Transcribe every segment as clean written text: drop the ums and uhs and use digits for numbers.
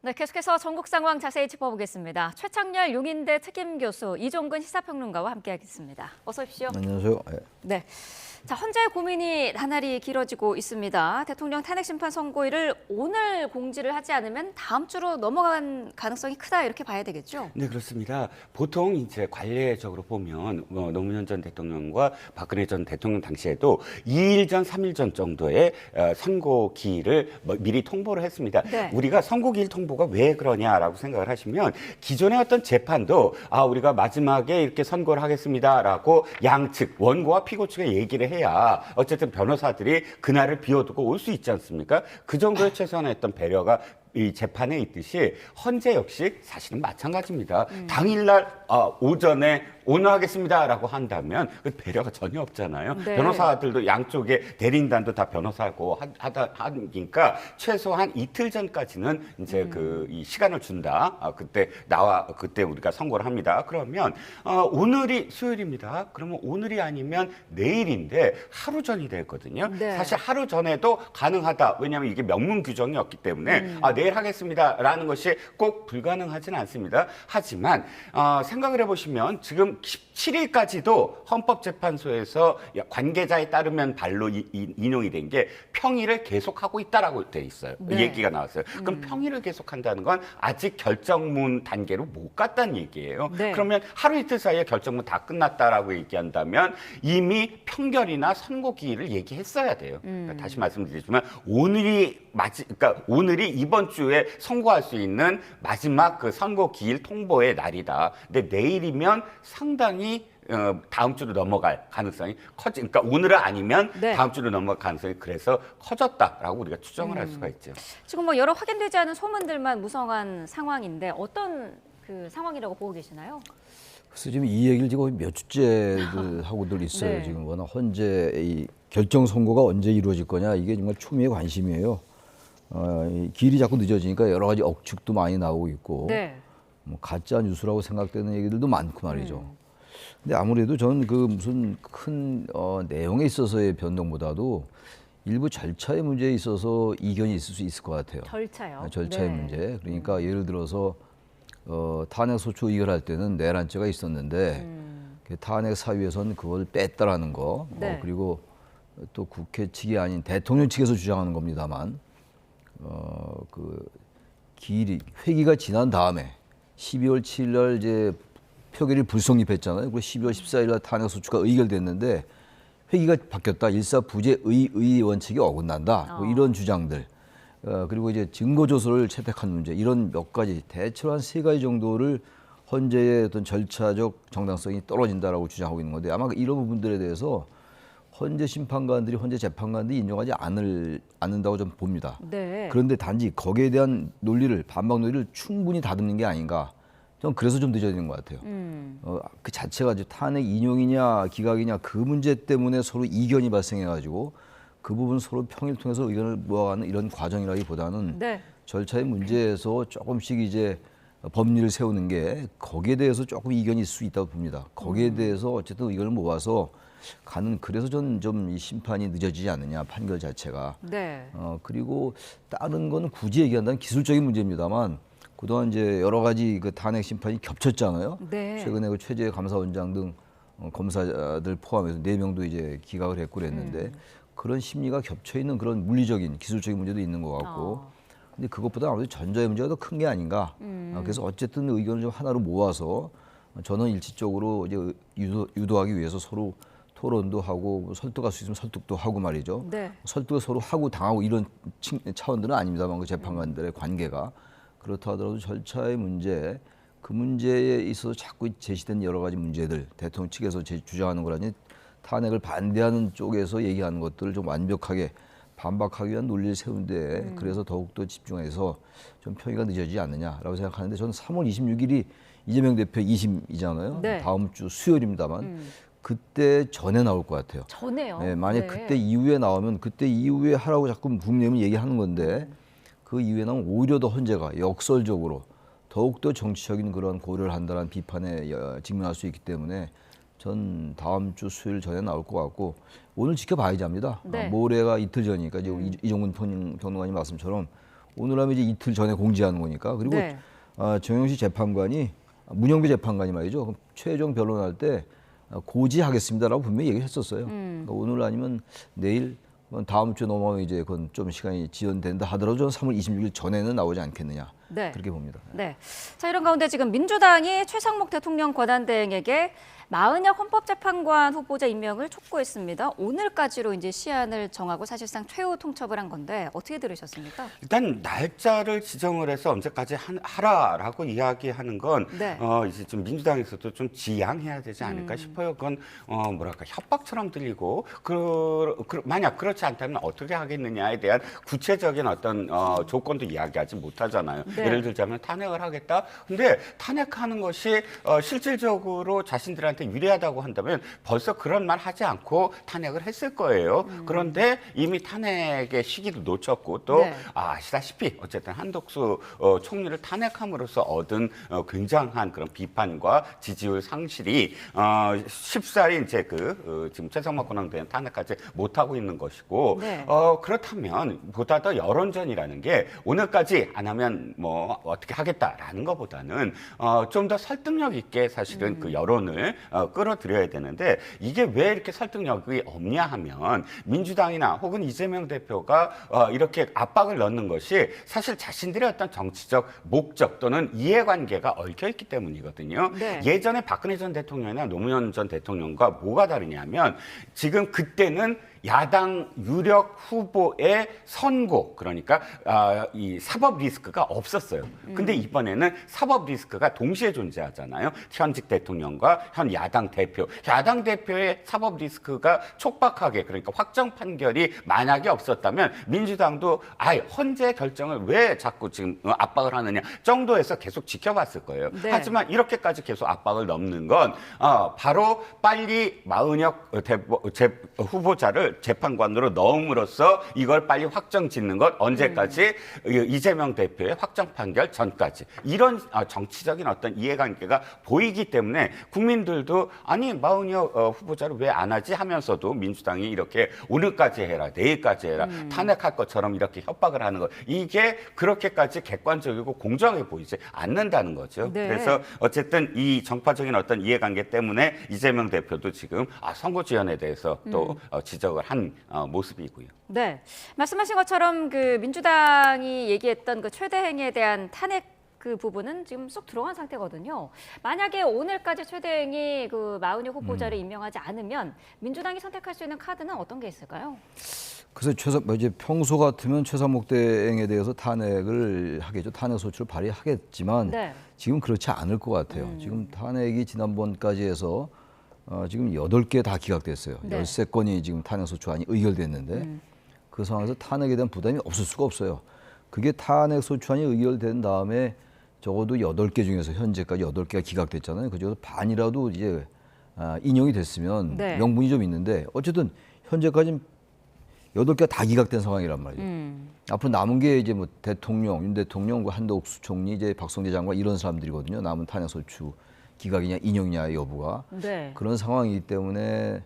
네, 계속해서 전국 상황 자세히 짚어보겠습니다. 최창렬 용인대 특임교수, 이종근 시사평론가와 함께하겠습니다. 어서 오십시오. 안녕하세요. 네. 자, 헌재의 고민이 나날이 길어지고 있습니다. 대통령 탄핵 심판 선고일을 오늘 공지를 하지 않으면 다음 주로 넘어간 가능성이 크다 이렇게 봐야 되겠죠? 네, 그렇습니다. 보통 이제 관례적으로 보면 노무현 전 대통령과 박근혜 전 대통령 당시에도 2일 전, 3일 전 정도의 선고기일을 미리 통보를 했습니다. 네. 우리가 선고기일 통보가 왜 그러냐라고 생각을 하시면 기존의 어떤 재판도 우리가 마지막에 이렇게 선고를 하겠습니다라고 양측, 원고와 피고 측에 얘기를 해야 어쨌든 변호사들이 그날을 비워두고 올 수 있지 않습니까? 그 정도의 최소한의 어떤 배려가 이 재판에 있듯이 헌재 역시 사실은 마찬가지입니다. 당일날 오전에 오늘 하겠습니다라고 한다면 그 배려가 전혀 없잖아요. 네. 변호사들도 양쪽에 대리인단도 다 변호사고 하니까 최소한 이틀 전까지는 이제 이 시간을 준다. 그때 우리가 선고를 합니다. 그러면 오늘이 수요일입니다. 그러면 오늘이 아니면 내일인데 하루 전이 되거든요. 네. 사실 하루 전에도 가능하다. 왜냐하면 이게 명문 규정이 없기 때문에 내일 하겠습니다라는 것이 꼭 불가능하지는 않습니다. 하지만 생각을 해보시면 지금 17일까지도 헌법재판소에서 관계자에 따르면 발로 인용이 된 게 평일을 계속하고 있다라고 돼 있어요. 네. 얘기가 나왔어요. 그럼 평일을 계속한다는 건 아직 결정문 단계로 못 갔다는 얘기예요. 네. 그러면 하루 이틀 사이에 결정문 다 끝났다라고 얘기한다면 이미 평결이나 선고기일을 얘기했어야 돼요. 그러니까 다시 말씀드리지만 그러니까 오늘이 이번 주에 선고할 수 있는 마지막 그 선고기일 통보의 날이다. 근데 내일이면 상당히 다음 주로 넘어갈 가능성이 그러니까 오늘은 아니면 네. 다음 주로 넘어갈 가능성이 그래서 커졌다라고 우리가 추정을 할 수가 있죠. 지금 뭐 여러 확인되지 않은 소문들만 무성한 상황인데 어떤 그 상황이라고 보고 계시나요? 그래서 지금 이 얘기를 지금 몇 주째 하고들 있어요. 네. 지금 워낙 헌재 이 결정 선고가 언제 이루어질 거냐 이게 정말 초미의 관심이에요. 이 길이 자꾸 늦어지니까 여러 가지 억측도 많이 나오고 있고 네. 뭐 가짜 뉴스라고 생각되는 얘기들도 많고 말이죠. 근데 아무래도 저는 그 무슨 큰 내용에 있어서의 변동보다도 일부 절차의 문제에 있어서 이견이 있을 수 있을 것 같아요. 절차요. 절차의 네. 문제. 그러니까 예를 들어서 탄핵소추 의결할 때는 내란죄가 있었는데 그 탄핵 사유에서는 그걸 뺐다라는 거. 네. 그리고 또 국회 측이 아닌 대통령 측에서 주장하는 겁니다만 그 회기가 지난 다음에 12월 7일 날 이제 표결이 불성립했잖아요. 그리고 12월 14일 날 탄핵소추가 의결됐는데 회기가 바뀌었다. 일사부재 의 원칙이 어긋난다. 뭐 이런 주장들. 그리고 이제 증거조서를 채택한 문제. 이런 몇 가지, 대체로 한 3가지 정도를 헌재의 어떤 절차적 정당성이 떨어진다라고 주장하고 있는 건데 아마 이런 부분들에 대해서 헌재 심판관들이, 헌재 재판관들이 인정하지 않는다고 좀 봅니다. 네. 그런데 단지 거기에 대한 반박 논리를 충분히 다듬는 게 아닌가. 전 그래서 좀 늦어지는 것 같아요. 그 자체가 이제 탄핵 인용이냐 기각이냐 그 문제 때문에 서로 이견이 발생해가지고 그 부분 서로 평일 통해서 의견을 모아가는 이런 과정이라기보다는 네. 절차의 문제에서 조금씩 이제 법리를 세우는 게 거기에 대해서 조금 이견이 있을 수 있다고 봅니다. 거기에 대해서 어쨌든 의견을 모아서 그래서 전 좀 이 심판이 늦어지지 않느냐 판결 자체가. 네. 그리고 다른 거는 굳이 얘기한다면 기술적인 문제입니다만 그동안 이제 여러 가지 그 탄핵 심판이 겹쳤잖아요. 네. 최근에 그 최재 감사원장 등 검사들 포함해서 4명도 이제 기각을 했고 그랬는데 그런 심리가 겹쳐 있는 그런 물리적인 기술적인 문제도 있는 것 같고. 근데 그것보다 아무래도 전자의 문제가 더 큰 게 아닌가. 그래서 어쨌든 의견을 좀 하나로 모아서 저는 일치적으로 이제 유도하기 위해서 서로 토론도 하고 뭐 설득할 수 있으면 설득도 하고 말이죠. 네. 설득을 서로 하고 당하고 이런 차원들은 아닙니다만 그 재판관들의 관계가 그렇다 하더라도 절차의 문제, 그 문제에 있어서 자꾸 제시된 여러 가지 문제들, 대통령 측에서 주장하는 거라니 탄핵을 반대하는 쪽에서 얘기하는 것들을 좀 완벽하게 반박하기 위한 논리를 세운데 그래서 더욱더 집중해서 좀 평의가 늦어지지 않느냐라고 생각하는데 저는 3월 26일이 이재명 대표 2심이잖아요. 네. 다음 주 수요일입니다만 그때 전에 나올 것 같아요. 전에요. 네, 만약 네. 그때 이후에 나오면 그때 이후에 하라고 자꾸 국민의힘은 얘기하는 건데 그 이후에 나오면 오히려 더 헌재가 역설적으로 더욱더 정치적인 그런 고려를 한다는 비판에 직면할 수 있기 때문에 전 다음 주 수요일 전에 나올 것 같고 오늘 지켜봐야지 합니다. 네. 모레가 이틀 전이니까 이제 이종근 평론가님 말씀처럼 오늘 하면 이제 이틀 전에 공지하는 거니까. 그리고 네. 정영식 재판관이 문영배 재판관이 말이죠. 그럼 최종 변론할 때 고지하겠습니다라고 분명히 얘기를 했었어요. 그러니까 오늘 아니면 내일 다음 주 넘어가면 이제 그건 좀 시간이 지연된다 하더라도 저는 3월 26일 전에는 나오지 않겠느냐. 네. 그렇게 봅니다. 네. 자, 이런 가운데 지금 민주당이 최상목 대통령 권한대행에게 마은혁 헌법재판관 후보자 임명을 촉구했습니다. 오늘까지로 이제 시한을 정하고 사실상 최후 통첩을 한 건데 어떻게 들으셨습니까? 일단 날짜를 지정을 해서 언제까지 하라라고 이야기하는 건 네. 이제 좀 민주당에서도 좀 지양해야 되지 않을까 싶어요. 그건 뭐랄까 협박처럼 들리고 만약 그렇지 않다면 어떻게 하겠느냐에 대한 구체적인 어떤 조건도 이야기하지 못하잖아요. 네. 예를 들자면 탄핵을 하겠다. 근데 탄핵하는 것이 실질적으로 자신들한테 유리하다고 한다면 벌써 그런 말 하지 않고 탄핵을 했을 거예요. 그런데 이미 탄핵의 시기도 놓쳤고 또 네. 아시다시피 어쨌든 한덕수 총리를 탄핵함으로써 얻은 굉장한 그런 비판과 지지율 상실이 쉽사리 이제 지금 최상목 권한대행 탄핵까지 못하고 있는 것이고 네. 그렇다면 보다 더 여론전이라는 게 오늘까지 안 하면 뭐 어떻게 하겠다라는 것보다는 좀 더 설득력 있게 사실은 그 여론을 끌어들여야 되는데 이게 왜 이렇게 설득력이 없냐 하면 민주당이나 혹은 이재명 대표가 이렇게 압박을 넣는 것이 사실 자신들의 어떤 정치적 목적 또는 이해관계가 얽혀 있기 때문이거든요. 네. 예전에 박근혜 전 대통령이나 노무현 전 대통령과 뭐가 다르냐면 지금 그때는 야당 유력 후보의 선고 그러니까 이 사법 리스크가 없었어요. 근데 이번에는 사법 리스크가 동시에 존재하잖아요. 현직 대통령과 현 야당 대표. 야당 대표의 사법 리스크가 촉박하게 그러니까 확정 판결이 만약에 없었다면 민주당도 헌재 결정을 왜 자꾸 지금 압박을 하느냐 정도에서 계속 지켜봤을 거예요. 네. 하지만 이렇게까지 계속 압박을 넣는 건 바로 빨리 마은혁 후보자를 재판관으로 넣음으로써 이걸 빨리 확정 짓는 것 언제까지 이재명 대표의 확정 판결 전까지 이런 정치적인 어떤 이해관계가 보이기 때문에 국민들도 아니 마은혁 후보자를 왜 안 하지 하면서도 민주당이 이렇게 오늘까지 해라 내일까지 해라 탄핵할 것처럼 이렇게 협박을 하는 것 이게 그렇게까지 객관적이고 공정하게 보이지 않는다는 거죠. 네. 그래서 어쨌든 이 정파적인 어떤 이해관계 때문에 이재명 대표도 지금 선거 지연에 대해서 또 지적을 한 모습이고요. 네, 말씀하신 것처럼 그 민주당이 얘기했던 그 최대행에 대한 탄핵 그 부분은 지금 쏙 들어간 상태거든요. 만약에 오늘까지 최대행이 그 마은혁 후보자를 임명하지 않으면 민주당이 선택할 수 있는 카드는 어떤 게 있을까요? 그래서 이제 평소 같으면 최상목 대행에 대해서 탄핵을 하겠죠. 탄핵 소추를 발의하겠지만 네. 지금 그렇지 않을 것 같아요. 지금 탄핵이 지난번까지 해서 지금 8개 다 기각됐어요. 네. 13건이 지금 탄핵 소추안이 의결됐는데 그 상황에서 탄핵에 대한 부담이 없을 수가 없어요. 그게 탄핵 소추안이 의결된 다음에 적어도 8개 중에서 현재까지 8개가 기각됐잖아요. 그중에서 반이라도 이제 인용이 됐으면 네. 명분이 좀 있는데 어쨌든 현재까지는 8개가 다 기각된 상황이란 말이에요. 앞으로 남은 게 이제 뭐 대통령, 윤 대통령, 한덕수 총리, 이제 박성재 장관 이런 사람들이거든요. 남은 탄핵 소추 기각이냐 인용이냐의 여부가 네. 그런 상황이기 때문에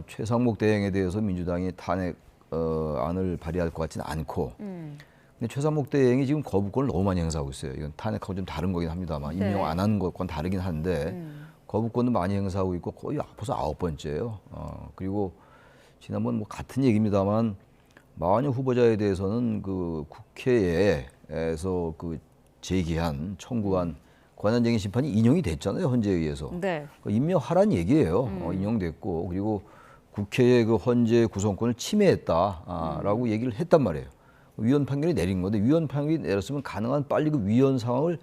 최상목 대행에 대해서 민주당이 탄핵 안을 발의할 것 같지는 않고 근데 최상목 대행이 지금 거부권을 너무 많이 행사하고 있어요. 이건 탄핵하고 좀 다른 거긴 합니다만 네. 임명 안 하는 것과는 다르긴 한데 거부권도 많이 행사하고 있고 거의 벌써 9번째예요. 그리고 지난번 뭐 같은 얘기입니다만 마은혁 후보자에 대해서는 그 국회에서 그 제기한 청구한 권한쟁의 심판이 인용이 됐잖아요. 헌재에 의해서. 네. 임명하라는 얘기예요. 인용됐고 그리고 국회의 그 헌재 구성권을 침해했다라고 얘기를 했단 말이에요. 위헌 판결이 내린 건데 위헌 판결이 내렸으면 가능한 빨리 그 위헌 상황을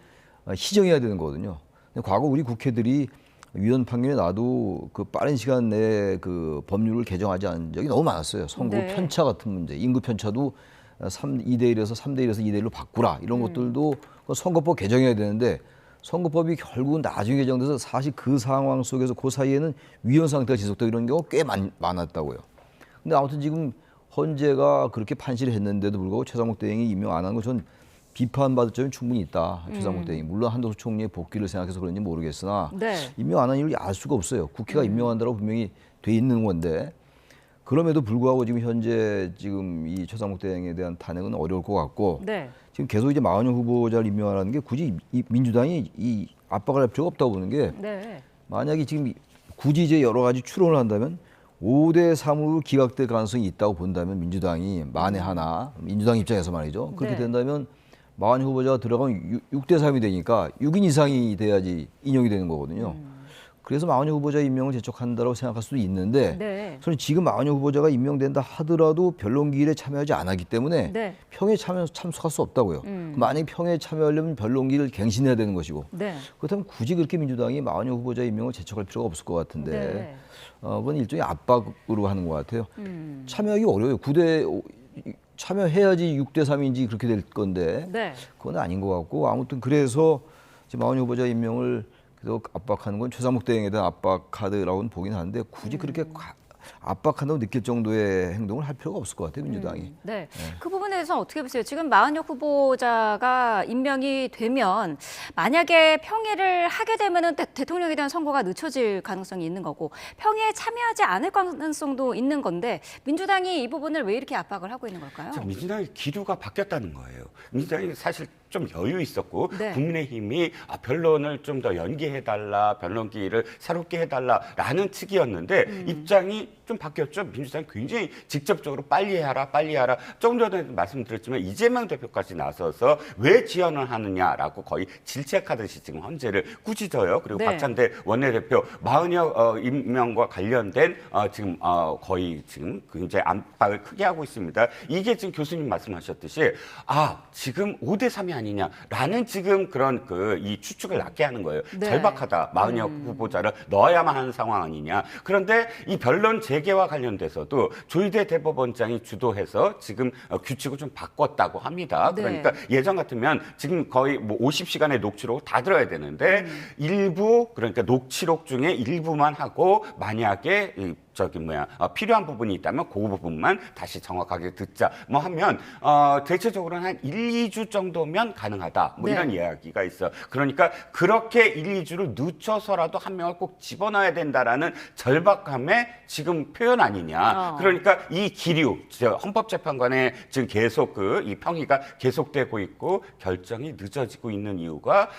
시정해야 되는 거거든요. 근데 과거 우리 국회들이 위헌 판결이 나도 그 빠른 시간 내에 그 법률을 개정하지 않은 적이 너무 많았어요. 선거 네. 편차 같은 문제, 인구 편차도 2대1에서 3대1에서 2대1로 바꾸라 이런 것들도 그 선거법 개정해야 되는데 선거법이 결국은 나중에 개정돼서 사실 그 상황 속에서 그 사이에는 위헌 상태가 지속되고 이런 경우가 꽤 많았다고요. 근데 아무튼 지금 헌재가 그렇게 판시를 했는데도 불구하고 최상목 대행이 임명 안 하는 건 전 비판받을 점이 충분히 있다. 최상목 대행이. 물론 한덕수 총리의 복귀를 생각해서 그런지 모르겠으나 네. 임명 안 하는 이유를 알 수가 없어요. 국회가 임명한다고 분명히 돼 있는 건데 그럼에도 불구하고 지금 현재 지금 이 최상목 대행에 대한 탄핵은 어려울 것 같고 네. 지금 계속 이제 마은영 후보자를 임명하라는 게 굳이 이 민주당이 이 압박을 할 필요가 없다고 보는 게 네. 만약에 지금 굳이 이제 여러 가지 추론을 한다면 5대 3으로 기각될 가능성이 있다고 본다면 민주당이 만에 하나 민주당 입장에서 말이죠. 그렇게 네. 된다면 마은영 후보자가 들어가면 6대 3이 되니까 6인 이상이 돼야지 인용이 되는 거거든요. 그래서 마은영 후보자 임명을 재촉한다고 생각할 수도 있는데 네. 저는 지금 마은영 후보자가 임명된다 하더라도 변론기일에 참여하지 않았기 때문에 네. 평에 참석할 수 없다고요. 만약에 평에 참여하려면 변론기를 갱신해야 되는 것이고 네. 그렇다면 굳이 그렇게 민주당이 마은영 후보자 임명을 재촉할 필요가 없을 것 같은데 네. 그건 일종의 압박으로 하는 것 같아요. 참여하기 어려워요. 9대 참여해야지 6대 3인지 그렇게 될 건데 네. 그건 아닌 것 같고 아무튼 그래서 지금 마은영 후보자 임명을 계속 압박하는 건 최상목 대행에 대한 압박 카드라고는 보긴 하는데 굳이 그렇게 압박한다고 느낄 정도의 행동을 할 필요가 없을 것 같아요, 민주당이. 네. 그 부분에 대해서는 어떻게 보세요? 지금 마은영 후보자가 임명이 되면 만약에 평의를 하게 되면은 대통령에 대한 선거가 늦춰질 가능성이 있는 거고 평의에 참여하지 않을 가능성도 있는 건데 민주당이 이 부분을 왜 이렇게 압박을 하고 있는 걸까요? 민주당의 기류가 바뀌었다는 거예요. 민주당이 사실 좀 여유 있었고 네. 국민의힘이 변론을 좀 더 연기해달라, 변론 기일을 새롭게 해달라라는 측이었는데 입장이 좀 바뀌었죠. 민주당이 굉장히 직접적으로 빨리 해라, 빨리 해라. 조금 전에 말씀드렸지만 이재명 대표까지 나서서 왜 지연을 하느냐라고 거의 질책하듯이 지금 헌재를 꾸짖어요. 그리고 네. 박찬대 원내대표 마은영 임명과 관련된 지금 거의 지금 굉장히 압박을 크게 하고 있습니다. 이게 지금 교수님 말씀하셨듯이 지금 5대 3이 아니냐라는 지금 그런 이 추측을 낳게 하는 거예요. 네. 절박하다. 마은영 후보자를 넣어야만 하는 상황 아니냐. 그런데 이 변론 재개와 관련돼서도 조희대 대법원장이 주도해서 지금 규칙을 좀 바꿨다고 합니다. 네. 그러니까 예전 같으면 지금 거의 뭐 50시간의 녹취록 다 들어야 되는데 일부 그러니까 녹취록 중에 일부만 하고 만약에 필요한 부분이 있다면 그 부분만 다시 정확하게 듣자 뭐 하면 대체적으로는 한 1, 2주 정도면 가능하다 뭐 네. 이런 이야기가 있어. 그러니까 그렇게 1, 2주를 늦춰서라도 한 명을 꼭 집어넣어야 된다라는 절박함의 지금 표현 아니냐. 그러니까 이 기류 헌법재판관의 지금 계속 이 평의가 계속되고 있고 결정이 늦어지고 있는 이유가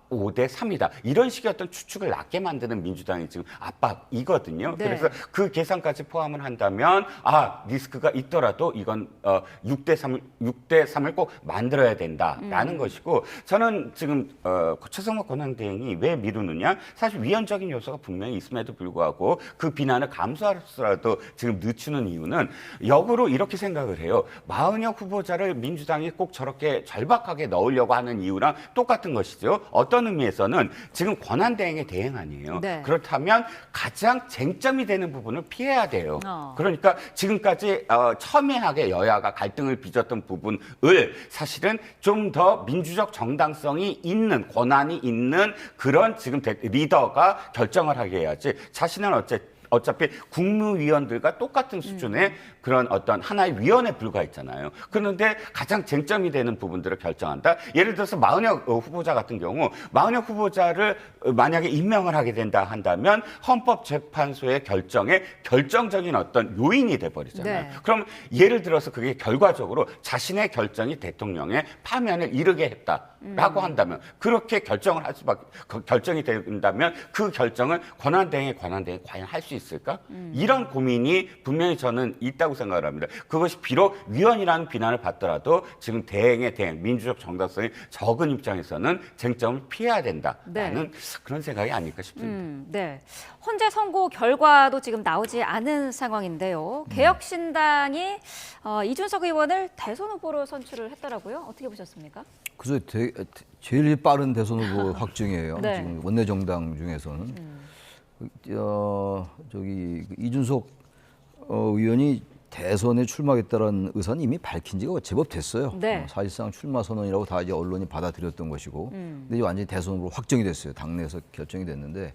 5대 3이다. 이런 식의 어떤 추측을 낳게 만드는 민주당이 지금 압박이거든요. 네. 그래서 그 계산까지 포함을 한다면 리스크가 있더라도 이건 6대 3을 꼭 만들어야 된다라는 것이고 저는 지금 최상목 권한대행이 왜 미루느냐? 사실 위헌적인 요소가 분명히 있음에도 불구하고 그 비난을 감수하더라도 지금 늦추는 이유는 역으로 이렇게 생각을 해요. 마은영 후보자를 민주당이 꼭 저렇게 절박하게 넣으려고 하는 이유랑 똑같은 것이죠. 어떤 의미에서는 지금 권한대행의 대행 아니에요. 네. 그렇다면 가장 쟁점이 되는 부분을 피해야 돼요. 그러니까 지금까지 첨예하게 여야가 갈등을 빚었던 부분을 사실은 좀 더 민주적 정당성이 있는 권한이 있는 그런 지금 리더가 결정을 하게 해야지 자신은 어차피 국무위원들과 똑같은 수준의 그런 어떤 하나의 위원에 불과했잖아요. 그런데 가장 쟁점이 되는 부분들을 결정한다. 예를 들어서 마은영 후보자 같은 경우 마은영 후보자를 만약에 임명을 하게 된다 한다면 헌법재판소의 결정에 결정적인 어떤 요인이 돼버리잖아요. 네. 그럼 예를 들어서 그게 결과적으로 자신의 결정이 대통령의 파면을 이르게 했다라고 한다면 그렇게 결정을 할 수밖에 결정이 된다면 그 결정을 권한대행이 과연 할 수 있을까? 이런 고민이 분명히 저는 있다고 생각을 합니다. 그것이 비록 위헌이라는 비난을 받더라도 지금 대행의 대행, 민주적 정당성이 적은 입장에서는 쟁점을 피해야 된다라는 그런 생각이 아닐까 싶습니다. 네. 헌재 선고 결과도 지금 나오지 않은 상황인데요. 개혁신당이 이준석 의원을 대선 후보로 선출을 했더라고요. 어떻게 보셨습니까? 그래서 제일 빠른 대선 후보 확정이에요. 네. 지금 원내정당 중에서는. 이준석 의원이 대선에 출마하겠다는 의사는 이미 밝힌 지가 제법 됐어요. 네. 사실상 출마 선언이라고 다 이제 언론이 받아들였던 것이고, 근데 이제 완전히 대선으로 확정이 됐어요. 당내에서 결정이 됐는데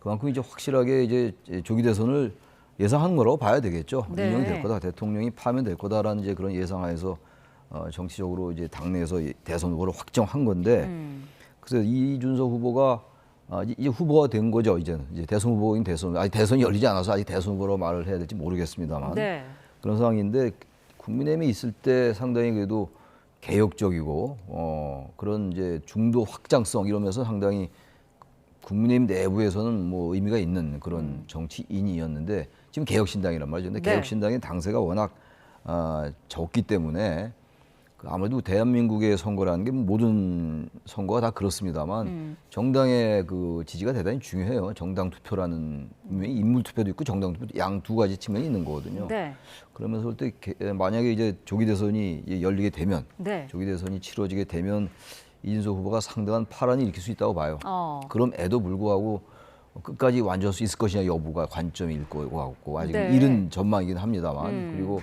그만큼 이제 확실하게 이제 조기 대선을 예상하는 거라고 봐야 되겠죠. 네. 임명이 될 거다, 대통령이 파면될 거다라는 이제 그런 예상하에서 정치적으로 이제 당내에서 대선 후보를 확정한 건데, 그래서 이준석 후보가 이제 후보가 된 거죠. 이제는 이제 대선 후보인 대선 아직 대선이 열리지 않아서 아직 대선 후보로 말을 해야 될지 모르겠습니다만 네. 그런 상황인데 국민의힘이 있을 때 상당히 그래도 개혁적이고 그런 이제 중도 확장성 이러면서 상당히 국민의힘 내부에서는 뭐 의미가 있는 그런 정치인이었는데 지금 개혁신당이란 말이죠. 근데 네. 개혁신당의 당세가 워낙 적기 때문에 아무래도 대한민국의 선거라는 게 모든 선거가 다 그렇습니다만 정당의 그 지지가 대단히 중요해요. 정당 투표라는 분명히 인물 투표도 있고 정당 투표 양 두 가지 측면이 있는 거거든요. 네. 그러면서 볼 때 만약에 이제 조기 대선이 열리게 되면 네. 조기 대선이 치러지게 되면 이준석 후보가 상당한 파란을 일으킬 수 있다고 봐요. 그럼에도 불구하고 끝까지 완주할 수 있을 것이냐 여부가 관점일 것 같고 아직 네. 이른 전망이긴 합니다만 그리고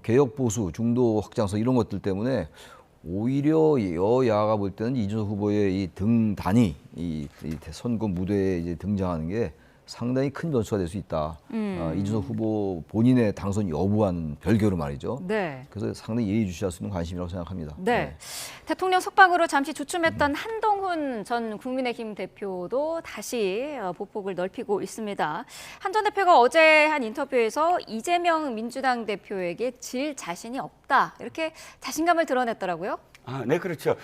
개혁 보수 중도 확장성 이런 것들 때문에 오히려 여야가 볼 때는 이준석 후보의 이 등단이 이 선거 무대에 이제 등장하는 게 상당히 큰 변수가 될 수 있다. 이준석 후보 본인의 당선 여부와는 별개로 말이죠. 네. 그래서 상당히 예의주시할 수 있는 관심이라고 생각합니다. 네. 대통령 석방으로 잠시 주춤했던 한동훈 전 국민의힘 대표도 다시 보폭을 넓히고 있습니다. 한 전 대표가 어제 한 인터뷰에서 이재명 민주당 대표에게 질 자신이 없다. 이렇게 자신감을 드러냈더라고요. 네, 그렇죠.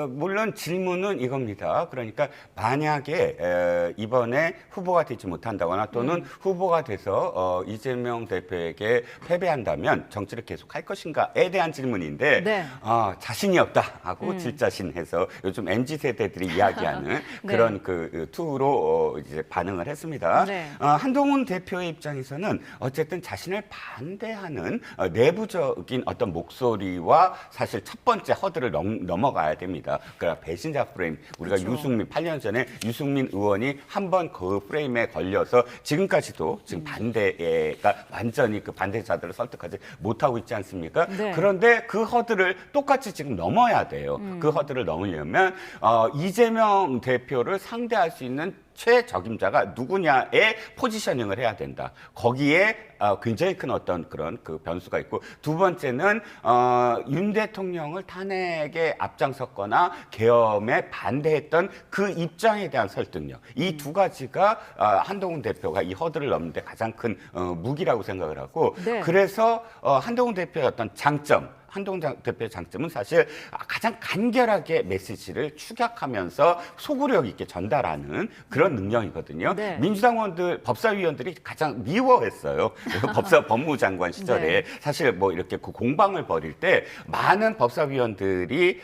물론 질문은 이겁니다. 그러니까 만약에 이번에 후보가 되지 못한다거나 또는 후보가 돼서 이재명 대표에게 패배한다면 정치를 계속할 것인가에 대한 질문인데 네. 자신이 없다 하고 질자신해서 요즘 MZ 세대들이 이야기하는 네. 그런 그 투로 이제 반응을 했습니다. 네. 한동훈 대표의 입장에서는 어쨌든 자신을 반대하는 내부적인 어떤 목소리와 사실 첫 번째 허들을 넘어가야 됩니다. 그러니까 배신자 프레임. 우리가 그렇죠. 유승민 8년 전에 유승민 의원이 한 번 그 프레임에 걸려서 지금까지도 지금 반대가 완전히 그 반대자들을 설득하지 못하고 있지 않습니까? 네. 그런데 그 허들을 똑같이 지금 넘어야 돼요. 그 허들을 넘으려면 이재명 대표를 상대할 수 있는 최적임자가 누구냐에 포지셔닝을 해야 된다. 거기에 굉장히 큰 어떤 그런 그 변수가 있고 두 번째는 윤 대통령을 탄핵에 앞장섰거나 계엄에 반대했던 그 입장에 대한 설득력. 이 두 가지가 한동훈 대표가 이 허들을 넘는데 가장 큰 무기라고 생각을 하고 네. 그래서 한동훈 대표의 어떤 장점 한동훈 대표의 장점은 사실 가장 간결하게 메시지를 축약하면서 소구력 있게 전달하는 그런 능력이거든요. 네. 민주당 의원들, 법사위원들이 가장 미워했어요. 법무장관 시절에 네. 사실 뭐 이렇게 그 공방을 벌일 때 많은 법사위원들이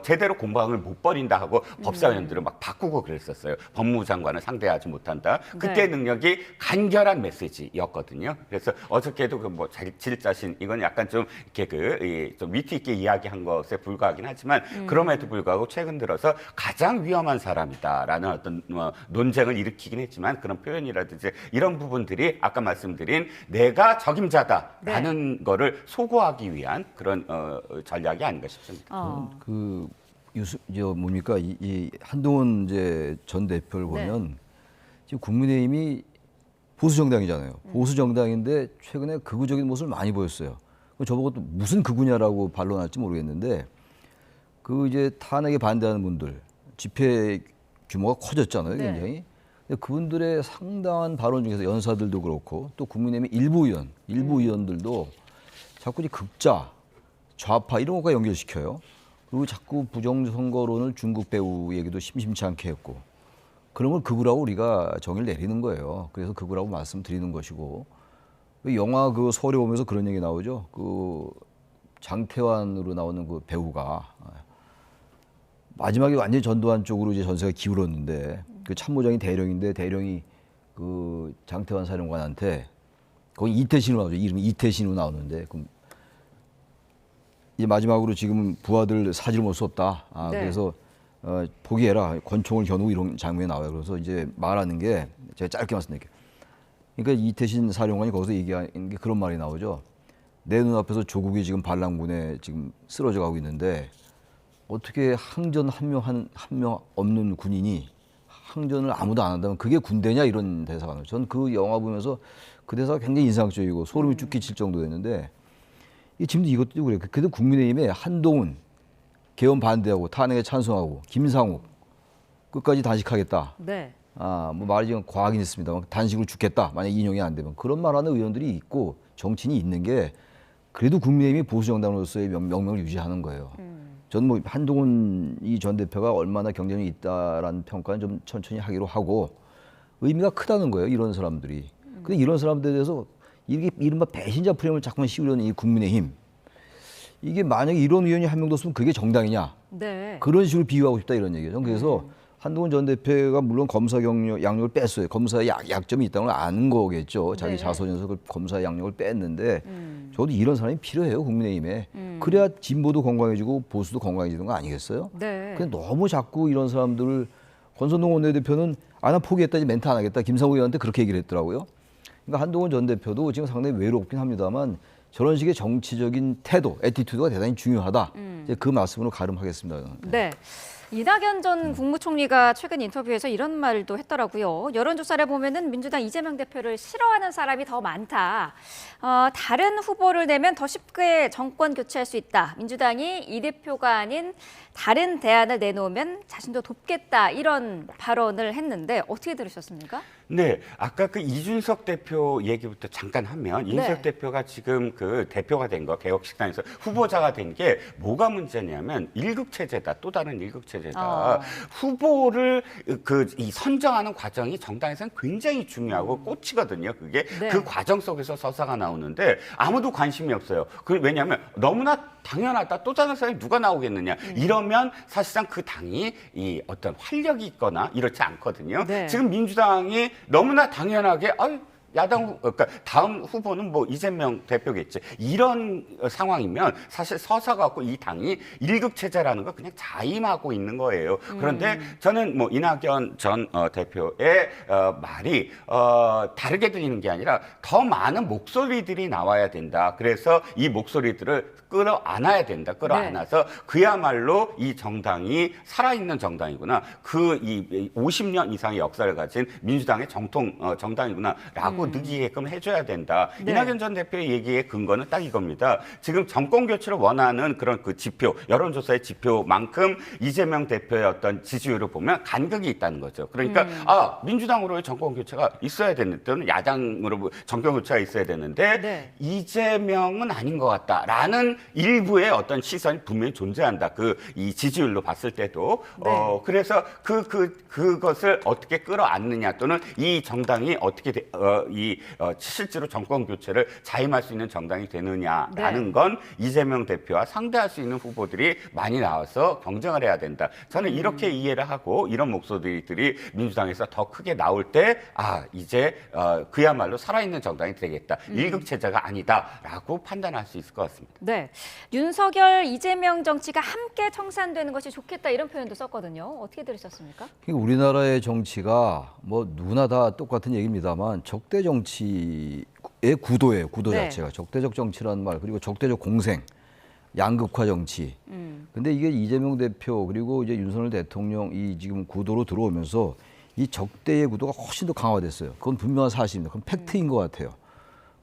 제대로 공방을 못 벌인다 하고 법사위원들을 막 바꾸고 그랬었어요. 법무장관을 상대하지 못한다. 그때 네. 능력이 간결한 메시지였거든요. 그래서 어저께도 그 뭐 질자신 이건 약간 좀 이렇게 좀 위트 있게 이야기한 것에 불과하긴 하지만 그럼에도 불구하고 최근 들어서 가장 위험한 사람이다라는 어떤 논쟁을 일으키긴 했지만 그런 표현이라든지 이런 부분들이 아까 말씀드린 내가 적임자다라는 거를 소구하기 위한 그런 전략이 아닌가 싶습니다. 뭡니까 이 한동훈 이제 전 대표를 보면 지금 국민의힘이 보수 정당이잖아요. 보수 정당인데 최근에 극우적인 모습을 많이 보였어요. 저보고 또 무슨 극우냐라고 반론할지 모르겠는데 그 이제 탄핵에 반대하는 분들 집회 규모가 커졌잖아요, 네. 굉장히. 근데 그분들의 상당한 발언 중에서 연사들도 그렇고 또 국민의힘의 일부 의원들도 자꾸 이제 극자, 좌파 이런 것과 연결시켜요. 그리고 자꾸 부정선거론을 중국 배우 얘기도 심심치 않게 했고 그런 걸 극우라고 우리가 정의를 내리는 거예요. 그래서 극우라고 말씀드리는 것이고 영화 그 서울에 보면서 그런 얘기 나오죠. 그 장태환으로 나오는 그 배우가 마지막에 완전히 전두환 쪽으로 이제 전세가 기울었는데 그 참모장이 대령인데 대령이 그 장태환 사령관한테 거기 이태신으로 나오죠. 이름이 이태신으로 나오는데 그럼 이제 마지막으로 지금 부하들 사지를 못 썼다. 네. 그래서 포기해라. 권총을 겨누고 이런 장면이 나와요. 그래서 이제 말하는 게 제가 짧게 말씀드릴게요. 그러니까 이태신 사령관이 거기서 얘기하는 게 그런 말이 나오죠. 내 눈앞에서 조국이 지금 반란군에 지금 쓰러져 가고 있는데 어떻게 항전 한 명 없는 군인이 항전을 아무도 안 한다면 그게 군대냐 이런 대사가 나와요. 전 그 영화 보면서 그 대사가 굉장히 인상적이고 소름이 쭉 끼칠 정도였는데 지금도 이것도 그래요. 그래도 국민의힘에 한동훈 계엄 반대하고 탄핵에 찬성하고 김상욱 끝까지 단식하겠다. 네. 뭐 말이 좀 과하긴 했습니다만 단식으로 죽겠다. 만약 인용이 안 되면 그런 말하는 의원들이 있고 정치인이 있는 게 그래도 국민의힘이 보수 정당으로서의 명명을 유지하는 거예요. 저는 뭐 한동훈 이 전 대표가 얼마나 경쟁력이 있다라는 평가는 좀 천천히 하기로 하고 의미가 크다는 거예요. 이런 사람들이. 근데 이런 사람들에 대해서 이렇게 이른바 배신자 프레임을 자꾸만 씌우려는 이 국민의힘. 이게 만약에 이런 의원이 한 명도 없으면 그게 정당이냐. 네. 그런 식으로 비유하고 싶다 이런 얘기죠. 그래서 한동훈 전 대표가 물론 검사 양력을 뺐어요. 검사의 약점이 있다는 걸 아는 거겠죠. 자기 네. 자서전에서 그 검사 양력을 뺐는데 저도 이런 사람이 필요해요. 국민의힘에. 그래야 진보도 건강해지고 보수도 건강해지는 거 아니겠어요? 네. 근데 너무 자꾸 이런 사람들을 권선동 원내대표는 난 포기했다, 이제 멘트 안 하겠다. 김상우 의원한테 그렇게 얘기를 했더라고요. 그러니까 한동훈 전 대표도 지금 상당히 외롭긴 합니다만 저런 식의 정치적인 태도, 애티튜드가 대단히 중요하다. 이제 그 말씀으로 가름하겠습니다. 저는. 네. 이낙연 전 국무총리가 최근 인터뷰에서 이런 말도 했더라고요. 여론조사를 보면은 민주당 이재명 대표를 싫어하는 사람이 더 많다. 다른 후보를 내면 더 쉽게 정권 교체할 수 있다. 민주당이 이 대표가 아닌 다른 대안을 내놓으면 자신도 돕겠다. 이런 발언을 했는데 어떻게 들으셨습니까? 네, 아까 그 이준석 대표 얘기부터 잠깐 하면 이준석 대표가 지금 그 대표가 된 거 개혁식당에서 후보자가 된 게 뭐가 문제냐면 일극 체제다. 또 다른 일극 체제다. 후보를 이 선정하는 과정이 정당에서는 굉장히 중요하고 꽃이거든요. 그게 네. 그 과정 속에서 서사가 나오는데 아무도 관심이 없어요. 왜냐하면 너무나 당연하다. 또 다른 사람이 누가 나오겠느냐. 이러면 사실상 그 당이 이 어떤 활력이 있거나 이렇지 않거든요. 네. 지금 민주당이 너무나 당연하게 그러니까 다음 후보는 뭐 이재명 대표겠지. 이런 상황이면 사실 서사 갖고 이 당이 일극 체제라는 거 그냥 자임하고 있는 거예요. 그런데 저는 뭐 이낙연 전 대표의 말이 다르게 들리는 게 아니라 더 많은 목소리들이 나와야 된다. 그래서 이 목소리들을 끌어안아야 된다. 끌어안아서 그야말로 이 정당이 살아있는 정당이구나. 이 50년 이상의 역사를 가진 민주당의 정통 정당이구나라고 느끼게끔 해줘야 된다. 네. 이낙연 전 대표의 얘기의 근거는 딱 이겁니다. 지금 정권 교체를 원하는 그런 그 지표, 여론조사의 지표만큼 이재명 대표의 어떤 지지율을 보면 간극이 있다는 거죠. 그러니까 민주당으로의 정권 교체가 있어야 되는 또는 야당으로 정권 교체가 있어야 되는데 네. 이재명은 아닌 것 같다라는 일부의 어떤 시선이 분명히 존재한다. 이 지지율로 봤을 때도 네. 그래서 그것을 어떻게 끌어안느냐 또는 이 정당이 어떻게 실제로 정권 교체를 자임할 수 있는 정당이 되느냐라는 네. 건 이재명 대표와 상대할 수 있는 후보들이 많이 나와서 경쟁을 해야 된다. 저는 이렇게 이해를 하고 이런 목소리들이 민주당에서 더 크게 나올 때 이제 그야말로 살아있는 정당이 되겠다. 일극 체제가 아니다라고 판단할 수 있을 것 같습니다. 네. 윤석열, 이재명 정치가 함께 청산되는 것이 좋겠다 이런 표현도 썼거든요. 어떻게 들으셨습니까? 그러니까 우리나라의 정치가 뭐 누구나 다 똑같은 얘기입니다만 적대 정치의 구도예요. 구도 네. 자체가 적대적 정치라는 말 그리고 적대적 공생, 양극화 정치. 근데 이게 이재명 대표 그리고 이제 윤석열 대통령 이 지금 구도로 들어오면서 이 적대의 구도가 훨씬 더 강화됐어요. 그건 분명한 사실입니다. 그건 팩트인 것 같아요.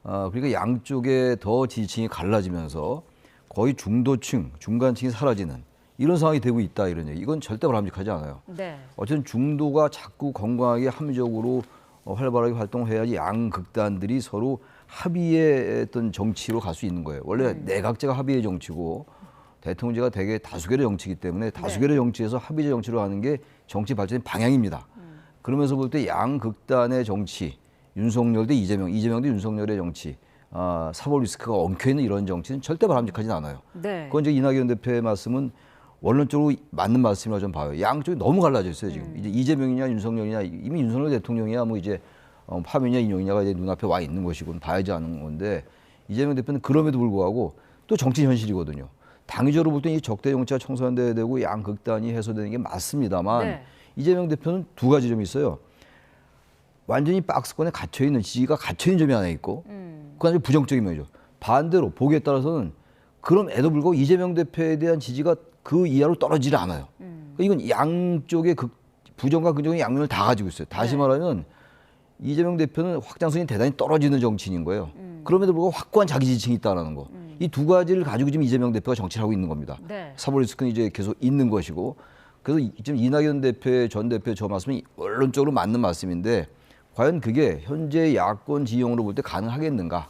그러니까 양쪽에 더 지지층이 갈라지면서 거의 중도층, 중간층이 사라지는 이런 상황이 되고 있다 이런 얘기. 이건 절대 바람직하지 않아요. 네. 어쨌든 중도가 자꾸 건강하게 합리적으로 활발하게 활동해야지 양극단들이 서로 합의의 어떤 정치로 갈 수 있는 거예요. 원래 내각제가 합의의 정치고 대통령제가 되게 다수결의 정치이기 때문에 다수결의 정치에서 합의제 정치로 하는 게 정치 발전의 방향입니다. 그러면서 볼 때 양극단의 정치, 윤석열 대 이재명, 이재명 대 윤석열의 정치, 사법 리스크가 엉켜있는 이런 정치는 절대 바람직하진 않아요. 네. 그건 이제 이낙연 대표의 말씀은 원론적으로 맞는 말씀이라고 좀 봐요. 양쪽이 너무 갈라져 있어요 지금. 이제 이재명이냐 윤석열이냐 이미 윤석열 대통령이야 뭐 이제 파면이냐 인용이냐가 이제 눈앞에 와 있는 것이고 봐야지 않은 건데 이재명 대표는 그럼에도 불구하고 또 정치 현실이거든요. 당위적으로 볼 때 이 적대 정치가 청산돼야 되고 양극단이 해소되는 게 맞습니다만 네. 이재명 대표는 두 가지 점이 있어요. 완전히 박스권에 갇혀있는 지지가 갇혀있는 점이 하나 있고 그건 아주 부정적인 면이죠. 반대로 보기에 따라서는 그럼에도 불구하고 이재명 대표에 대한 지지가 그 이하로 떨어지지 않아요. 그러니까 이건 양쪽의 부정과 긍정의 양면을 다 가지고 있어요. 다시 네. 말하면 이재명 대표는 확장성이 대단히 떨어지는 정치인인 거예요. 그럼에도 불구하고 확고한 자기 지지층이 있다는 거. 이 두 가지를 가지고 지금 이재명 대표가 정치를 하고 있는 겁니다. 네. 사법 리스크는 이제 계속 있는 것이고 그래서 지금 이낙연 대표의 전 대표의 저 말씀이 원론적으로 맞는 말씀인데 과연 그게 현재 야권 진영으로 볼 때 가능하겠는가?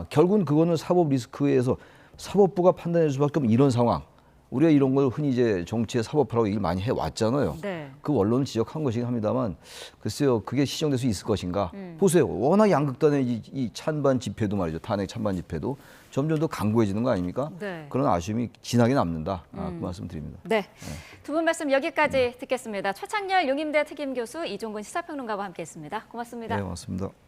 결국은 그거는 사법 리스크에서 사법부가 판단할 수밖에 없는 이런 상황. 우리가 이런 걸 흔히 이제 정치의 사법화라고 얘기를 많이 해왔잖아요. 네. 그 원론을 지적한 것이긴 합니다만 글쎄요 그게 시정될 수 있을 것인가. 보세요. 워낙 양극단의 이 찬반 집회도 말이죠. 탄핵 찬반 집회도 점점 더 강고해지는 거 아닙니까? 네. 그런 아쉬움이 진하게 남는다. 그 말씀 드립니다. 네. 두 분 말씀 여기까지 듣겠습니다. 최창렬 용임대 특임교수 이종근 시사평론가와 함께했습니다. 고맙습니다. 네, 고맙습니다.